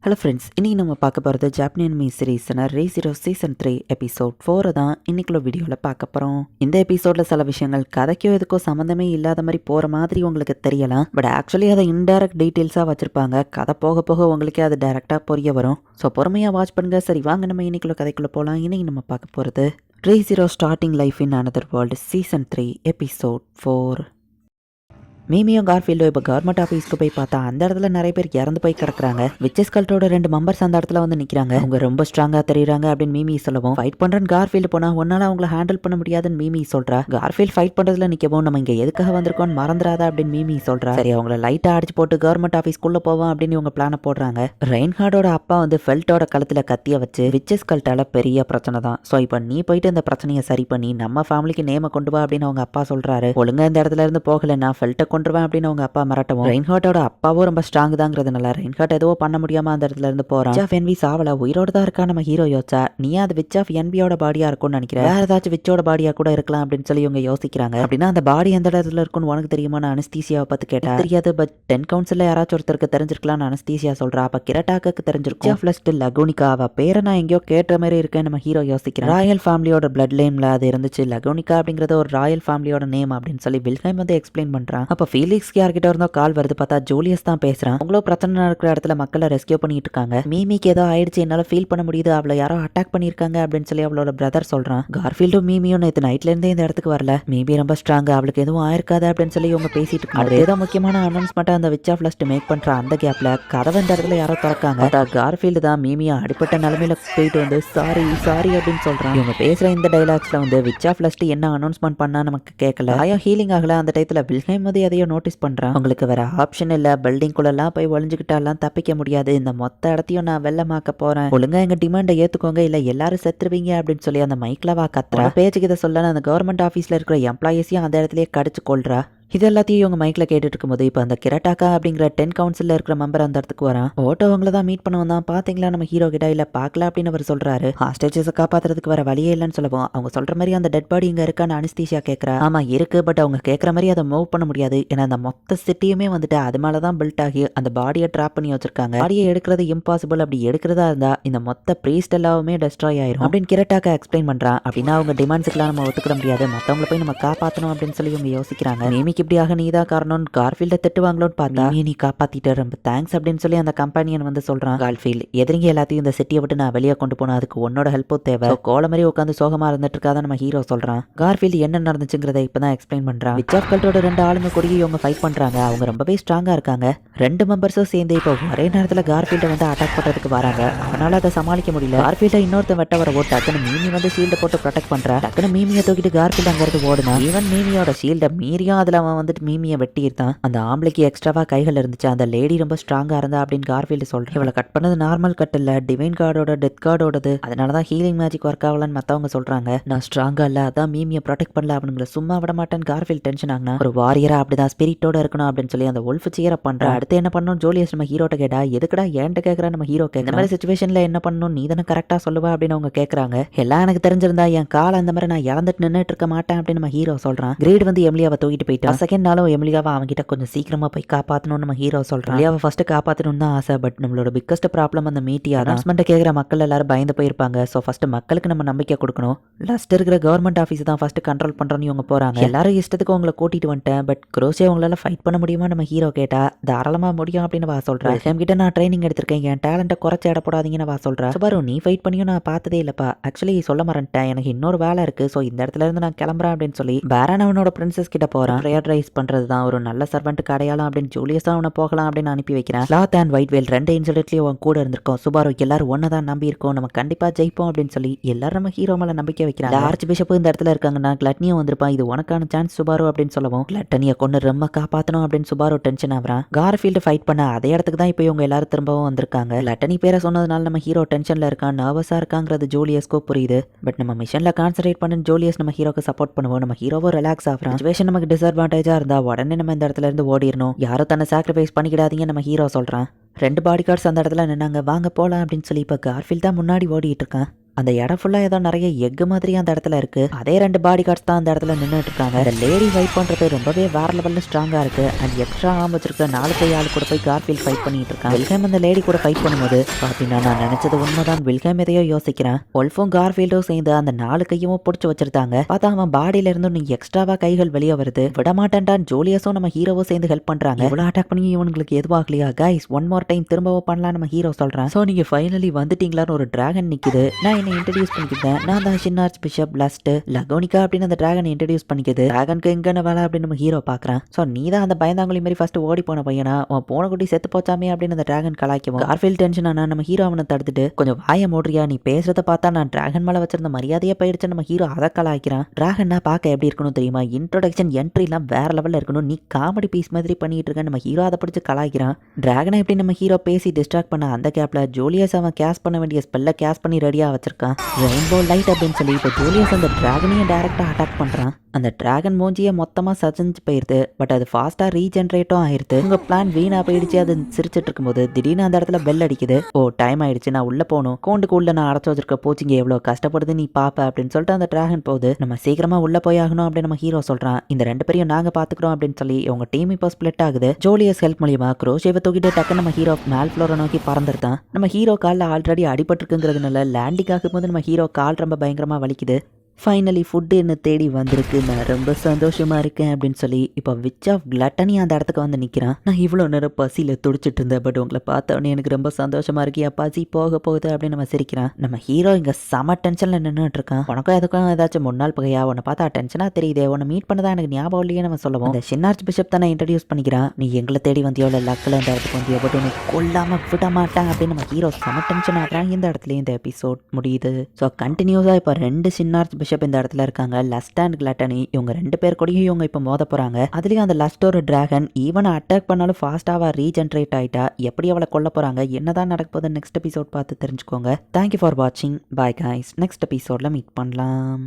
Hello friends, இன்னைக்கு நம்ம பார்க்க போகிறது ஜாப்பனீஸ் மீ சீரீஸ்னா ரேசிரோ சீசன் 3 எபிசோட் 4 தான் இன்னைக்குள்ள வீடியோவில் பார்க்க போகிறோம். இந்த எபிசோடில் சில விஷயங்கள் கதைக்கோ எதுக்கோ சம்மந்தமே இல்லாத மாதிரி போகிற மாதிரி உங்களுக்கு தெரியலாம். பட் ஆக்சுவலி அதை இன்டைரக்ட் டீட்டெயில்ஸாக வச்சுருப்பாங்க. கதை போக போக உங்களுக்கே அது டேரெக்டாக புரிய வரும். ஸோ பொறுமையாக வாட்ச் பண்ணுங்கள். சரி வாங்க நம்ம இன்னைக்குள்ள கதைக்குள்ளே போகலாம். இன்னைக்கு நம்ம பார்க்க போகிறது Re Zero starting life in another world season 3 episode 4. மீமியும் கார்ஃபீல்டும் இப்போ கவர்மெண்ட் ஆஃபீஸ்க்கு போய் பார்த்தா அந்த இடத்துல நிறைய பேர் இறந்து போய் கிடக்குறாங்க. விச்சஸ் கல்ட்டோட 2 மெம்பர்ஸ் அந்த இடத்துல வந்து நிற்கிறாங்க. அவங்க ரொம்ப ஸ்ட்ராங்காக தெரியுறாங்க அப்படின்னு மீமி சொல்லவும், ஃபைட் பண்ணுறேன்னு கார்ஃபீல்டு போனால் ஒன்னால அவங்கள ஹேண்டில் பண்ண முடியாதுன்னு மீமி சொல்கிறா. கார்ஃபீல்டு ஃபைட் பண்ணுறதுல நிற்கவும் நம்ம இங்கே எதுக்காக வந்திருக்கோம்னு மறந்துடாதா அப்படின்னு மீமி சொல்கிறா. சரி அவங்கள லைட்டாக அடிச்சு போட்டு கவர்மெண்ட் ஆஃபீஸ்க்குள்ளே போவோம் அப்படின்னு இவங்க பிளானை போடுறாங்க. ரெயின்ஹார்டோட அப்பா வந்து ஃபெல்ட்டோட கழுத்தில் கத்திய வச்சு விச்சஸ் கல்ட்டால பெரிய பிரச்சனை தான். ஸோ இப்போ நீ போயிட்டு இந்த பிரச்சனையை சரி பண்ணி நம்ம ஃபேமிலிக்கு நேம கொண்டு வா அப்படின்னு அவங்க அப்பா சொல்கிறாரு. ஒழுங்கா இந்த இடத்துல இருந்து போகலைன்னா ஃபெல்ட்டை கொண்டுருவேன் அப்படின்னு அவங்க அப்பா மிரட்டவும், ரெயின்ஹார்ட்டோட அப்பாவும் ரொம்ப ஸ்ட்ராங் தாங்கிறதுனால ரெயின்ஹார்ட் ஏதோ பண்ண முடியாம அந்த இடத்துல இருந்து போறான். விச் ஆஃப் என்வி சாவல உயிரோட தான் இருக்கா நம்ம ஹீரோ யோசிச்சா, நீ அது விச் ஆஃப் என்வியோட பாடியா இருக்கும்னு நினைக்கிறேன். வேற ஏதாச்சும் விச்சோட பாடியா கூட இருக்கலாம் அப்படின்னு சொல்லி இவங்க யோசிக்கிறாங்க. அப்படின்னா அந்த பாடி எந்த இடத்துல இருக்குன்னு உனக்கு தெரியுமா அனஸ்தீசியாவை பத்தி கேட்டா, தெரியாது பட் 10 கவுன்சில்ல யாராச்சும் ஒருத்தருக்கு தெரிஞ்சிருக்கலாம் அனஸ்தீசியா சொல்றா. அப்ப கிரட்டாக்கு தெரிஞ்சிருக்கும். ஃபர்ஸ்ட் லகோனிகா அவ பேரை நான் எங்கேயோ கேட்ட மாதிரி இருக்கேன் நம்ம ஹீரோ யோசிக்கிறேன். ராயல் ஃபேமிலியோட பிளட் லைன்ல அது இருந்துச்சு. லகோனிகா அப்படிங்கறது ஒரு ராயல் ஃபேமிலியோட நேம் அப்படின்னு சொல்லி வில்ஹைம் வந்து எக்ஸ்பிளைன் பண்றான். அப்ப ஃபீலிக்ஸ் யார்கிட்ட இருந்தோ கால் வருது. பார்த்தா ஜூலியஸ் தான் பேசுறான். அவங்களோ பிரச்சனை நடக்கிற இடத்துல மக்களை ரெஸ்கியூ பண்ணிட்டு இருக்காங்க. மீமிக்கு ஏதோ ஆயிடுச்சு, என்னால ஃபீல் பண்ண முடியுது, அவளை யாரோ அட்டாக் பண்ணிருக்காங்க அப்படின்னு சொல்லி அவளோட பிரதர் சொல்றான். கார்ஃபீல்டும் மீமியும் நேற்று நைட்ல இருந்தே இந்த இடத்துக்கு வரல. மீமி ரொம்ப ஸ்ட்ராங், அவளுக்கு எதுவும் ஆயிருக்காது அப்படின்னு சொல்லி இவங்க பேசிட்டு இருக்காங்க. ஏதோ முக்கியமான அனௌன்ஸ்மெண்ட் அந்த விச் ஆஃப் லஸ்ட் மேக் பண்ற அந்த கேப்ல கதவை இந்த இடத்துல யாரோ திறக்காங்க. கார்ஃபீல்டு தான் மீமியா அடிப்பட்ட நிலைமையில போயிட்டு வந்து சாரி சாரி அப்படின்னு சொல்றான். இவங்க பேசுற இந்த டைலாக்ஸ்ல வந்து விச் ஆஃப் லஸ்ட் என்ன அனௌன்ஸ்மெண்ட் பண்ணா நமக்கு கேட்கல. ஆயா ஹீலிங் ஆகல. அந்த டைத்துல வில்ஹைம் வந்து எதையோ நோட்டீஸ் பண்றான். உங்களுக்கு வேற ஆப்ஷன் இல்ல, பில்டிங்குள்ளெல்லாம் போய் ஒளிஞ்சுக்கிட்டாலாம் தப்பிக்க முடியாது, இந்த மொத்த இடத்தையும் நான் வெள்ளமாக்க போறேன், ஒழுங்கா எங்க டிமாண்டை ஏத்துக்கோங்க இல்ல எல்லாரும் செத்துருவீங்க அப்படின்னு சொல்லி அந்த மைக்லவா கத்துறா. பேச்சுக்கு இதை சொல்ல அந்த கவர்மெண்ட் ஆஃபீஸ்ல இருக்கிற எம்ப்ளாயிஸையும் அந்த இடத்துலயே கடிச்சு கொள்றா. இது எல்லாத்தையும் இவங்க மைக்ல கேட்டுட்டு இருக்கும்போது இப்போ அந்த கிரட்டாக்கா அப்படிங்கிற 10 கவுன்சில்ல இருக்கிற மெம்பர் அந்த இடத்துக்கு வரான். ஓட்டோ அவங்கள தான் மீட் பண்ண வந்தான். பாத்தீங்களா நம்ம ஹீரோ கிட்ட இல்ல பாக்கல அப்படின்னு அவர் சொல்றாரு. ஹாஸ்டேஜஸை காப்பாத்துறதுக்கு வர வழியே இல்லைன்னு சொல்லுவோம். அவங்க சொல்ற மாதிரி அந்த டெட் பாடி இங்க இருக்கான்னு அனஸ்தீசியா கேட்கறா. ஆமா இருக்கு, பட் அவங்க கேட்கற மாதிரி அதை மூவ் பண்ண முடியாது. ஏன்னா அந்த மொத்த சிட்டியுமே வந்துட்டு அது மேலதான் பில்ட் ஆகி அந்த பாடியை ட்ராப் பண்ணி வச்சிருக்காங்க. பாடியை எடுக்கிறது இம்பாசிபிள். அப்படி எடுக்கிறதா இருந்தா இந்த மொத்த பிரீஸ்ட் எல்லாமே டெஸ்ட்ராய் ஆயிரும் அப்படின்னு கிரட்டாக்கா எக்ஸ்பிளைன் பண்றான். அப்படின்னா அவங்க டிமாண்ட்ஸ்க்குலாம் நம்ம ஒத்துக்கிட முடியாது, மத்தவங்களை போய் நம்ம காப்பாற்றணும் அப்படின்னு சொல்லி இவங்க யோசிக்கிறாங்க. நேமிக்கு இப்படியாக நீதான் கார்ஃபீல்ட திட்டுவாங்களோன்னு பார்த்தா நீ காப்பாத்திட்ட, ரொம்ப தேங்க்ஸ் அப்படின்னு சொல்லி அந்த கம்பெனியன் வந்து சொல்றான். கார்ஃபீல்ட் எதிரிங்க எல்லாத்தையும் இந்த சிட்டியை விட்டு நான் வெளியே கொண்டு போனா அதுக்கு உன்னோட ஹெல்ப்பும் தேவை. கோல மாதிரி உட்காந்து சோகமா இருந்துட்டு இருக்காத நம்ம ஹீரோ சொல்றான். கார்ஃபீல்ட் என்ன நடந்துச்சுங்கிறத இப்பதான் எக்ஸ்பிளைன் பண்றான். விச் ஆஃப் கல்ட்டோட 2 ஆளுங்க கூடிய இவங்க ஃபைட் பண்றாங்க. அவங்க ரொம்பவே ஸ்ட்ராங்கா இருக்காங்க. 2 மெம்பர்ஸும் சேர்ந்து இப்போ ஒரே நேரத்துல கார்ஃபீல்ட வந்து அட்டாக் பண்றதுக்கு வராங்க. அவனால அதை சமாளிக்க முடியல. கார்ஃபீல்ட இன்னொருத்த வெட்ட வரவோ டக்குன்னு மீமி வந்து ஷீல்ட போட்டு ப்ரொடெக்ட் பண்றா. டக்குன்னு மீமியை தூக்கிட்டு கார்ஃபீல்ட் அங்க இருந்து ஓடுனா. ஈவன் மீமியோட ஷீல்ட மீறியும் அதுல அவன் வந்துட்டு மீமியை வெட்டி இருந்தான். அந்த ஆம்பளைக்கு எக்ஸ்ட்ராவா கைகள் இருந்துச்சு. அந்த லேடி ரொம்ப ஸ்ட்ராங்கா இருந்தா அப்படின்னு கார்ஃபீல்டு சொல்றேன். இவளை கட் பண்ணது நார்மல் கட் இல்ல, டிவைன் கார்டோட டெத் கார்டோடது. அதனாலதான் ஹீலிங் மேஜிக் ஒர்க் ஆகலன்னு மத்தவங்க சொல்றாங்க. நான் ஸ்ட்ராங்கா இல்ல, அதான் மீமியை ப்ரொடெக்ட் பண்ணல அவனுங்களை சும்மா விட மாட்டேன்னு கார்ஃபீல்ட் டென்ஷன் ஆகுனா. ஒரு வாரியரா அப்படிதான் ஸ்பிரிட்டோட இருக்கணும் அப்படின்னு சொல்லி அந்த wolf சீர பண்றா. அடுத்து என்ன பண்ணணும் ஜூலியஸ் நம்ம ஹீரோட்ட கேட்டா, எதுக்குடா ஏன்ட்ட கேட்கற நம்ம ஹீரோ கேட்கற மாதிரி சிச்சுவேஷன்ல என்ன பண்ணணும் நீ தானே கரெக்டா சொல்லுவா அப்படின்னு அவங்க கேட்கறாங்க. எல்லாம் எனக்கு தெரிஞ்சிருந்தா என் கால அந்த மாதிரி நான் இறந்துட்டு நின்னுட்டு இருக்க மாட்டேன் அப்படின்னு நம்ம ஹீரோ சொல்றான். கிரேட் வந்து எமிலியாவை தூக்கிட்டு போயிட்டா. செகண்ட் நாளும் எமிலியாவை அவங்கிட்ட கொஞ்சம் சீக்கிரமா போய் காப்பாற்றணும் நம்ம ஹீரோ சொல்றான். எமிலியாவை ஃபர்ஸ்ட் காப்பாற்றணும் தான் ஆசை, பட் நம்மளோட பிக்கஸ்ட் ப்ராப்ளம் அந்த மீட்டியா அனௌன்ஸ்மெண்ட் கேட்கிற மக்கள் எல்லாரும் பயந்து போயிருப்பாங்க. ஸோ ஃபர்ஸ்ட் மக்களுக்கு நம்ம நம்பிக்கை கொடுக்கணும். லாஸ்ட் இருக்கிற கவர்மெண்ட் ஆஃபீஸ் தான் ஃபர்ஸ்ட் கண்ட்ரோல் பண்றோன்னு இவங்க போறாங்க. எல்லாரும் இஷ்டத்துக்கு உங்களை கூட்டிட்டு வந்துட்டேன், பட் குரோஷே உங்களால ஃபைட் பண்ண முடியுமா நம்ம ஹீரோ கேட்டா. தாராளமா முடியும் அப்படின்னு வா சொல்றேன். கிட்ட நான் ட்ரைனிங் எடுத்திருக்கேன், என் டேலண்ட்டை குறைச்சி இடப்படாதீங்கன்னு வா சொல்றேன். சுபாரு நீ ஃபைட் பண்ணியும் நான் பார்த்ததே இல்லப்பா, ஆக்சுவலி சொல்ல மறந்துட்டேன், எனக்கு இன்னொரு வேலை இருக்கு, ஸோ இந்த இடத்துல இருந்து நான் கிளம்புறேன் அப்படின்னு சொல்லி பேரன் அவனோட பிரின்சஸ் கிட்ட போறான். ப்ரேயர் ரைஸ் பண்றது தான் ஒரு நல்ல சர்வெண்ட்டுக்கு அடையாளம் அப்படின்னு ஜூலியஸா அவனை போகலாம் அப்படின்னு அனுப்பி வைக்கிறேன். ஸ்லாத் அண்ட் ஒயிட் வேல் 2 இன்சிடென்ட்லயும் அவன் கூட இருந்திருக்கோம். சுபாரு எல்லாரும் ஒன்னதான் நம்பி இருக்கோம், நம்ம கண்டிப்பா ஜெயிப்போம் அப்படின்னு சொல்லி எல்லாரும் நம்ம ஹீரோ மேல நம்பிக்கை வைக்கிறாங்க. ஆர்ச் பிஷப் இந்த இடத்துல இருக்காங்கன்னா கிளட்னியும் வந்திருப்பான், இது உனக்கான சான்ஸ் சுபாரு அப்படின்னு சொல்லவும், கிளட்டனியை கொண்டு ரொம்ப காப்பாற்றணும் அப்படின்னு சுபாரு டென்ஷன் ஆகிறான். கார்ஃபீல்டு ஃபைட் பண்ண அதே இடத்துக்கு தான் இப்போ இவங்க எல்லாரும் திரும்பவும் வந்திருக்காங்க. கிளட்டனி பேரை சொன்னதுனால நம்ம ஹீரோ டென்ஷன்ல இருக்கான், நர்வஸா இருக்காங்கிறது ஜூலியஸ்க்கு புரியுது. பட் நம்ம மிஷன்ல கான்சன்ட்ரேட் பண்ண ஜூலியஸ் நம்ம ஹீரோக்கு சப்போர்ட் பண்ணுவோம். நம்ம ஹீரோவும் ரிலாக்ஸ் ஆகிறான். சிச்சுவேஷன் நமக்கு டிஸ்அட்வான்டேஜா இருந்தா உடனே நம்ம இந்த இடத்துல இருந்து ஓடிடணும், யாரும் தன்னை சாக்ரிஃபைஸ் பண்ணிக்கிடாதீங்க நம்ம ஹீரோ சொல்றான். 2 பாடி கார்ட்ஸ் அந்த இடத்துல நின்னாங்க. வாங்க போலாம் அப்படின்னு சொல்லி இப்போ கார்ஃபீல்ட் தான் முன்னாடி ஓடிட்டு இருக்கான். அந்த இடம் ஃபுல்லா ஏதோ நிறைய எக் மாதிரி அந்த இடத்துல இருக்கு. அதே 2 பாடி கார்ட்ஸ் தான் அந்த இடத்துல நின்னுட்டு இருக்காங்க. அந்த லேடி ஃபைட் பண்றது ரொம்பவே வேற லெவல்ல ஸ்ட்ராங்கா இருக்கு. அண்ட் எக்ஸ்ட்ரா ஆம் வச்சிருக்க 4 கை ஆள் கூட போய் கார்ஃபீல்ட் ஃபைட் பண்ணிட்டு இருக்கான். வில்ஹேம் அந்த லேடி கூட ஃபைட் பண்ணும்போது பாத்தீங்கன்னா நான் நினைச்சது உண்மைதான். வில்ஹேம் எதையோ யோசிக்கிறேன். ஒல்ஃபும் கார்ஃபீல்டும் சேர்ந்து அந்த 4 கையும் பிடிச்சு வச்சிருந்தாங்க. பார்த்தா அவன் பாடியில இருந்து நீ எக்ஸ்ட்ராவா கைகள் வெளியே வருது. விட மாட்டேன்டான் ஜூலியஸும் நம்ம ஹீரோவும் சேர்ந்து ஹெல்ப் பண்றாங்க. இவ்வளவு அட்டாக் பண்ணி இவங்களுக்கு எதுவாகலையா கைஸ், ஒன் மோர் டைம் திரும்பவும் பண்ணலாம் நம்ம ஹீரோ சொல்றான். சோ நீங்க ஃபைனலி வந்துட்டீங்களான்னு ஒரு டிராகன் நிக்குது. நான் என்ன இன்ட்ரடியூஸ் பண்ணிக்கிட்டேன். நான் தான் சின்னார்ச் பிஷப் லஸ்ட் லகோனிகா அப்படின்னு அந்த டிராகன் இன்ட்ரடியூஸ் பண்ணிக்குது. டிராகனுக்கு எங்கன்னு வேலை அப்படின்னு நம்ம ஹீரோ பாக்குறான். சோ நீ தான் அந்த பயந்தாங்குழி மாதிரி ஃபர்ஸ்ட் ஓடி போன பையனா, உன் போன குட்டி செத்து போச்சாமே அப்படின்னு அந்த டிராகன் கலாய்க்கவும் கார்ஃபீல்ட் டென்ஷன் ஆனா நம்ம ஹீரோ அவனை தடுத்துட்டு கொஞ்சம் வாய மூடுறியா, நீ பேசுறத பார்த்தா நான் டிராகன் மேல வச்சிருந்த மரியாதையே போயிடுச்சு நம்ம ஹீரோ அதை கலாய்க்கிறான். டிராகன்னா பார்க்க எப்படி இருக்கணும் தெரியுமா, இன்ட்ரோடக்ஷன் என்ட்ரிலாம் வேற லெவல்ல இருக்கணும், நீ காமெடி பீஸ் மாதிரி பண்ணிட்டு இருக்க நம்ம ஹீரோ அதை பிடிச்சு கலாய்க்கிறான். டிராகனை எப்படி நம்ம ஹீரோ பேசி டிஸ்ட்ராக்ட் பண்ண அந்த கேப்ல ஜூலியஸ் அவன் கேஸ் பண்ண வேண்டிய ஸ்பெல்ல கேஸ் பண்ணி ரெடியா வச்சிருக்கான். ரெயின்போ லைட் அப்படின்னு சொல்லி இப்போ ஜூலியஸ் அந்த டிராகனையும் டைரக்டா அட்டாக் பண்றான். அந்த டிராகன் மூஞ்சியை மொத்தமா சஜஞ்சு போயிருது. பட் அது ஃபாஸ்டா ரீஜென்ரேட்டும் ஆயிருது. உங்க பிளான் வீணா போயிடுச்சு. அது சிரிச்சிட்டு இருக்கும்போது திடீர்னு அந்த இடத்துல பெல் அடிக்குது. ஓ டைம் ஆயிடுச்சு, நான் உள்ள போகணும். கோண்டுக்கு உள்ள நான் அடைச்சு வச்சிருக்க போச்சிங்க எவ்வளவு கஷ்டப்படுது நீ பாப்ப அப்படின்னு சொல்லிட்டு அந்த டிராகன் போகுது. நம்ம சீக்கிரமா உள்ள போய் ஆகணும் அப்படின்னு நம்ம ஹீரோ சொல்றான். இந்த 2 பேரையும் நாங்க பாத்துக்கிறோம் அப்படின்னு சொல்லி உங்க டீம் இப்போ ஸ்பிளிட் ஆகுது. ஜூலியஸ் ஹெல்ப் மூலியமா குரோஷேவை தூக்கிட்டு டக்கு நம்ம ஹீரோ மேல் ஃப்ளோரை நோக்கி பறந்துருதான். நம்ம ஹீரோ காலில் ஆல்ரெடி அடிபட்டிருக்குங்கிறதுனால லேண்டிங் ஆகும்போது நம்ம ஹீரோ கால் ரொம்ப பயங்கரமா வலிக்குது. ஃபைனலி ஃபுட்டு என்ன தேடி வந்திருக்கு, நான் ரொம்ப சந்தோஷமா இருக்கேன் அப்படின்னு சொல்லி இப்போ விச் ஆஃப் கிளட்டனி அந்த இடத்துக்கு வந்து நிற்கிறான். நான் இவ்வளோ நேரம் பசியில் துடிச்சிட்டு இருந்தேன், பட் உங்களை பார்த்தோன்னே எனக்கு ரொம்ப சந்தோஷமா இருக்கு, என் பசி போக போகுது அப்படின்னு நம்ம சிரிக்கிறான். நம்ம ஹீரோ இங்கே செம டென்ஷனில் நின்றுட்டு இருக்கான். உனக்கும் எதுக்கும் ஏதாச்சும் முன்னாள் பகையா, உன்னை பார்த்தா டென்ஷனாக தெரியுதே, உன்னை மீட் பண்ணதான் எனக்கு ஞாபகம் இல்லையே நம்ம சொல்லுவோம். இந்த சின்னார்ச் பிஷப் தானே இன்ட்ரடியூஸ் பண்ணிக்கிறான். நீ எங்களை தேடி வந்தியோ இல்லை லக்கில் இந்த இடத்துக்கு வந்தியோ, பட் உனக்கு கொல்லாமல் விட மாட்டாங்க அப்படின்னு நம்ம ஹீரோ செம டென்ஷன் ஆகிறான். இந்த இடத்துலயும் இந்த எபிசோட் முடியுது. ஸோ கண்டினியூஸாக இப்போ 2 சின்னார்ச் பிஷப் இந்த இடத்துல இருக்காங்க. லஸ்ட் அண்ட் கிளட்டனி இவங்க 2 பேர் கூடயும் இவங்க இப்போ மோத போறாங்க. அதுலயும் அந்த லஸ்ட் ஒரு டிராகன் ஈவன் அட்டாக் பண்ணாலும் ஃபாஸ்டாவா ரீஜென்ரேட் ஆயிட்டா எப்படி அவளை கொல்ல போறாங்க, என்னதான் நடக்க போகுது நெக்ஸ்ட் எபிசோட் பார்த்து தெரிஞ்சுக்கோங்க. தேங்க்யூ ஃபார் வாட்சிங். பாய் கைஸ், நெக்ஸ்ட் எபிசோட்ல மீட் பண்ணலாம்.